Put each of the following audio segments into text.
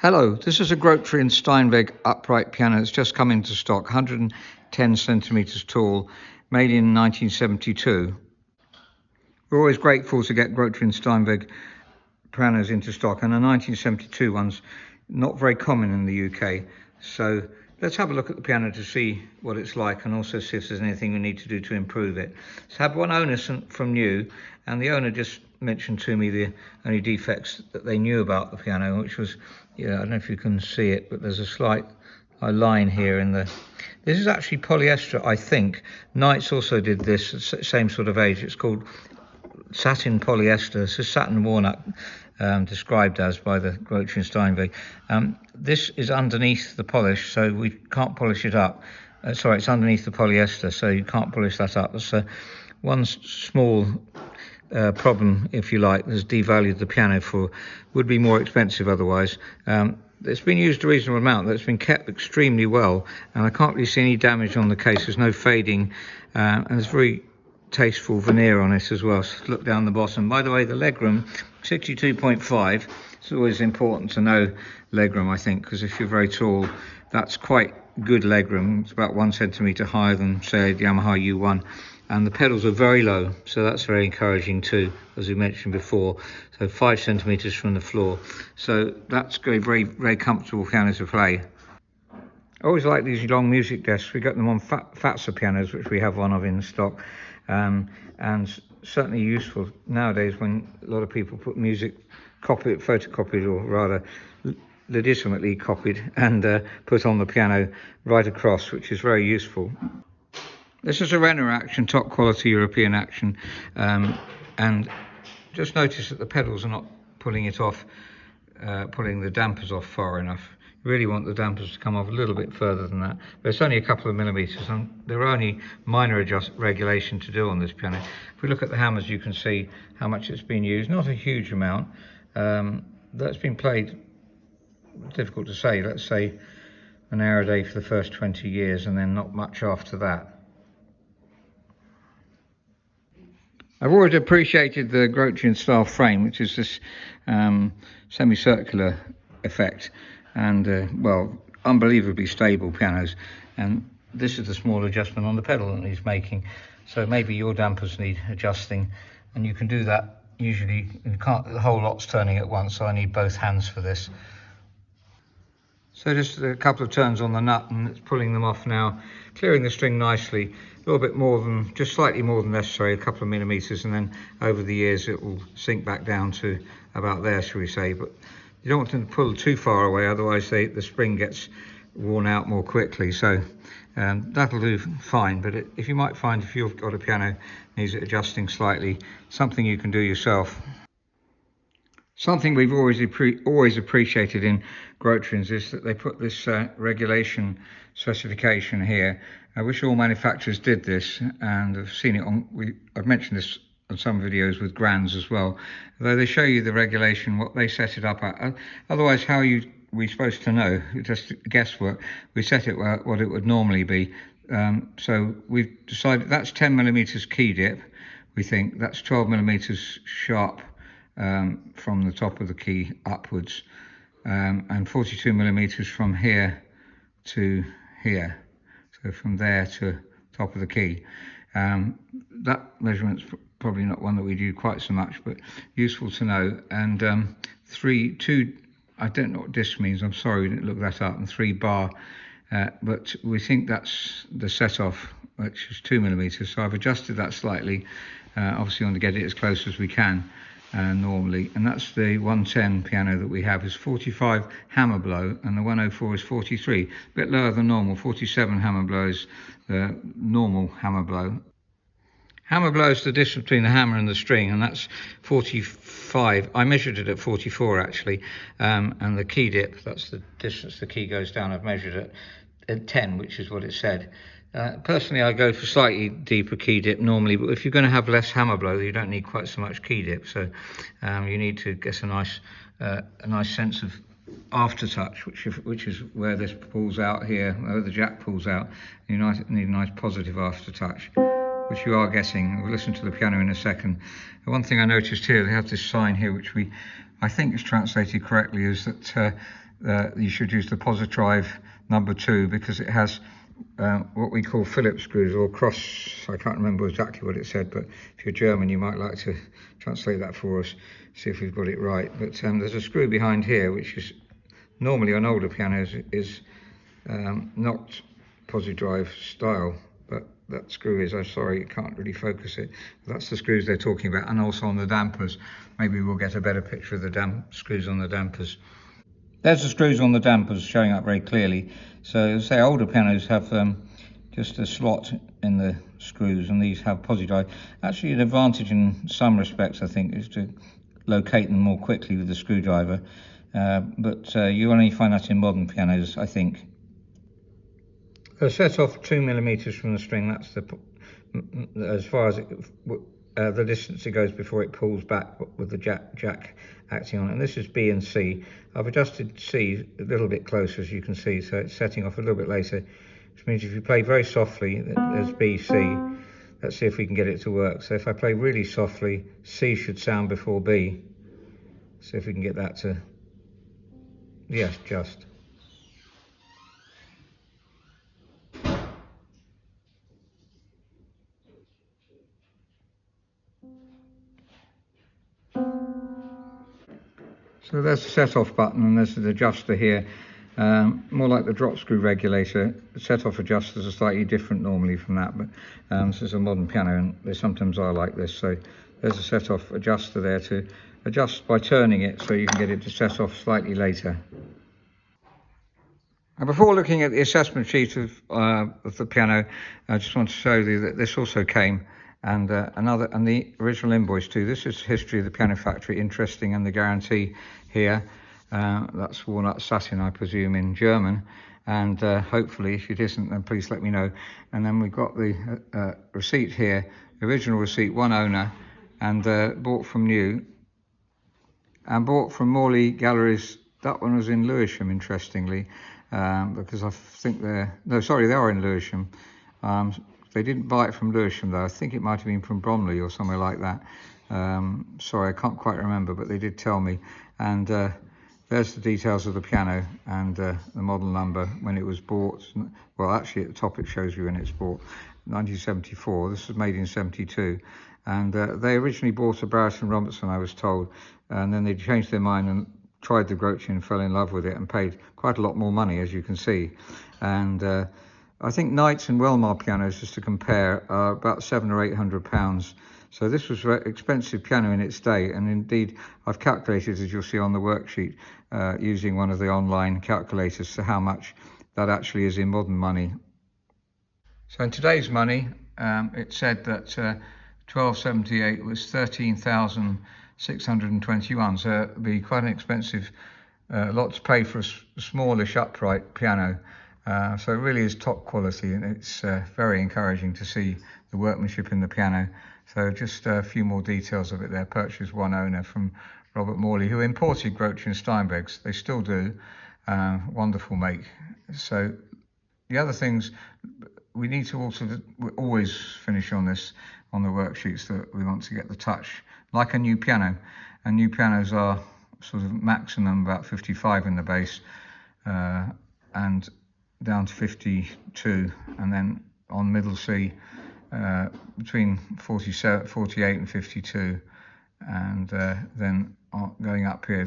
Hello, this is a Grotrian Steinway upright piano. It's just come into stock, 110 centimeters tall, made in 1972. We're always grateful to get Grotrian Steinway pianos into stock, and the 1972 one's not very common in the UK. So let's have a look at the piano to see what it's like, and also see if there's anything we need to do to improve it. It's had one owner from new, and the owner just mentioned to me the only defects that they knew about the piano, which was, I don't know if you can see it, but there's a slight line here in the... This is actually polyester, I think. Knights also did this, same sort of age. It's called satin polyester. This is satin walnut, described as by the Grotrian Steinway. This is underneath the polish, so we can't polish it up. Sorry, it's underneath the polyester, so you can't polish that up. That's one small problem, if you like, has devalued the piano for, would be more expensive otherwise. It's been used a reasonable amount, it's been kept extremely well, and I can't really see any damage on the case. There's no fading, and there's very tasteful veneer on it as well. So look down the bottom. By the way, the legroom, 62.5. It's always important to know legroom, I think, because if you're very tall, that's quite good legroom. It's about 1 centimeter higher than, say, the Yamaha U1. And the pedals are very low, so that's very encouraging too, as we mentioned before. So 5 centimeters from the floor. So that's a very, very comfortable piano to play. I always like these long music desks. We got them on Fazer pianos, which we have one of in stock. And certainly useful nowadays when a lot of people put music photocopied, or rather legitimately copied, and put on the piano right across, which is very useful. This is a Renner action, top quality European action, and just notice that the pedals are not pulling it off, pulling the dampers off far enough. You really want the dampers to come off a little bit further than that, but it's only a couple of millimeters, and there are only minor regulation to do on this piano. If we look at the hammers, you can see how much it's been used. Not a huge amount. That's been played, difficult to say, let's say an hour a day for the first 20 years, and then not much after that. I've always appreciated the Grotrian style frame, which is this semicircular effect, and well, unbelievably stable pianos. And this is the small adjustment on the pedal that he's making. So maybe your dampers need adjusting, and you can do that. Usually you can't, the whole lot's turning at once, so I need both hands for this. So just a couple of turns on the nut, and it's pulling them off now, clearing the string nicely. A little bit more than, just slightly more than necessary, a couple of millimeters, and then over the years it will sink back down to about there, shall we say. But you don't want them to pull too far away, otherwise the spring gets worn out more quickly. So that'll do fine. But if you might find, if you've got a piano needs it adjusting slightly, something you can do yourself. Something we've always appreciated in Grotrians is that they put this regulation specification here. I wish all manufacturers did this, and I've seen it on, I've mentioned this on some videos with Grands as well, though they show you the regulation, what they set it up at. Otherwise, how we're supposed to know? Just guesswork. We set it what it would normally be. So we've decided that's 10 millimeters key dip. We think that's 12 millimeters sharp from the top of the key upwards, and 42 millimeters from here to here, so from there to top of the key. That measurement's probably not one that we do quite so much, but useful to know. And 2, I don't know what disc means, I'm sorry we didn't look that up, and 3 bar, but we think that's the set off, which is 2 millimeters. So I've adjusted that slightly. Obviously want to get it as close as we can. Normally, and that's the 110 piano that we have is 45 hammer blow, and the 104 is 43, a bit lower than normal. 47 hammer blow is the normal hammer blow. Hammer blow is the distance between the hammer and the string, and that's 45. I measured it at 44 actually, and the key dip, that's the distance the key goes down. I've measured it at 10, which is what it said. Personally, I go for slightly deeper key dip normally, but if you're going to have less hammer blow, you don't need quite so much key dip. So you need to get a nice sense of aftertouch, which is where this pulls out here, where the jack pulls out. You need a nice positive aftertouch. which you are getting. We'll listen to the piano in a second. The one thing I noticed here, they have this sign here, which I think is translated correctly, is that you should use the Positron number 2 because it has what we call Phillips screws, or cross, I can't remember exactly what it said, but if you're German you might like to translate that for us, see if we've got it right. But there's a screw behind here which is normally on older pianos is not Positron style, but that screw is, I'm sorry, you can't really focus it. That's the screws they're talking about, and also on the dampers. Maybe we'll get a better picture of the screws on the dampers. There's the screws on the dampers showing up very clearly. So as I say, older pianos have just a slot in the screws, and these have Positron. Actually, an advantage in some respects, I think, is to locate them more quickly with the screwdriver. But you only find that in modern pianos, I think. A set off 2mm from the string, that's as far as the distance it goes before it pulls back with the jack acting on it. And this is B and C. I've adjusted C a little bit closer, as you can see, so it's setting off a little bit later, which means if you play very softly, there's B, C. Let's see if we can get it to work. So if I play really softly, C should sound before B. See if we can get that to, yes, just. So there's the set-off button, and there's the adjuster here, more like the drop screw regulator. The set-off adjusters are slightly different normally from that, but this is a modern piano and they sometimes are like this. So there's a set-off adjuster there to adjust by turning it so you can get it to set off slightly later. And before looking at the assessment sheet of the piano, I just want to show you that this also came, and the original invoice too. This is history of the piano factory, interesting, and the guarantee here. That's walnut satin, I presume, in German, and hopefully if it isn't, then please let me know. And then we've got the receipt here, original receipt, one owner, and bought from new, and bought from Morley Galleries. That one was in Lewisham, interestingly, because I think they are in Lewisham. They didn't buy it from Lewisham though. I think it might have been from Bromley or somewhere like that. Sorry, I can't quite remember, but they did tell me. And there's the details of the piano and the model number when it was bought. Well, actually at the top it shows you when it's bought, 1974. This was made in 72. And they originally bought a Barrett and Robertson, I was told, and then they changed their mind and tried the Grotrian and fell in love with it and paid quite a lot more money, as you can see. And I think Knight's and Welmar pianos, just to compare, are about £700 or £800. So this was an expensive piano in its day, and indeed I've calculated, as you'll see on the worksheet, using one of the online calculators, to how much that actually is in modern money. So in today's money, it said that 1278 was 13,621, so it'd be quite an expensive lot to pay for a smallish upright piano. So it really is top quality, and it's very encouraging to see the workmanship in the piano. So just a few more details of it there. Purchased one owner from Robert Morley, who imported Grotrian Steinwegs. They still do. Wonderful make. So the other things we need to also always finish on this, on the worksheets, that we want to get the touch like a new piano. And new pianos are sort of maximum about 55 in the bass, and down to 52, and then on middle C between 48 and 52, and then going up here,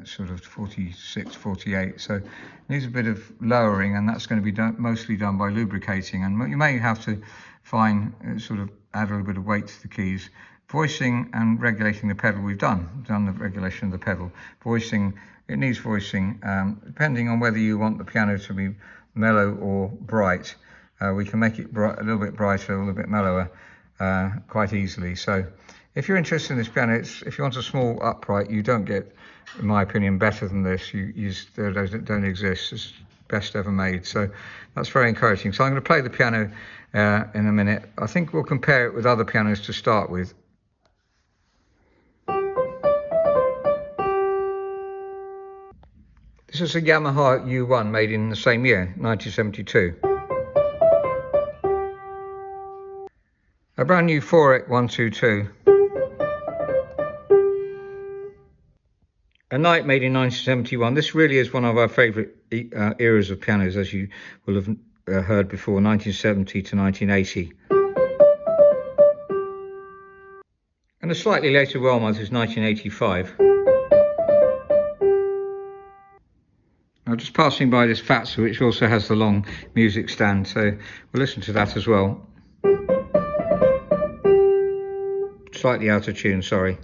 sort of 46, 48. So it needs a bit of lowering, and that's going to be mostly done by lubricating, and you may have to sort of add a little bit of weight to the keys. Voicing and regulating the pedal, we've done the regulation of the pedal. Voicing, it needs voicing, depending on whether you want the piano to be mellow or bright. We can make it a little bit brighter, a little bit mellower quite easily. So if you're interested in this piano, if you want a small upright, you don't get, in my opinion, better than this. They don't exist. It's best ever made. So that's very encouraging. So I'm going to play the piano in a minute. I think we'll compare it with other pianos to start with. This is a Yamaha U1 made in the same year, 1972. A brand new Feurich 122. A Knight made in 1971. This really is one of our favourite eras of pianos, as you will have heard before, 1970 to 1980. And a slightly later Welmar is 1985. Now just passing by this Fazer, which also has the long music stand, so we'll listen to that as well. Slightly out of tune, sorry.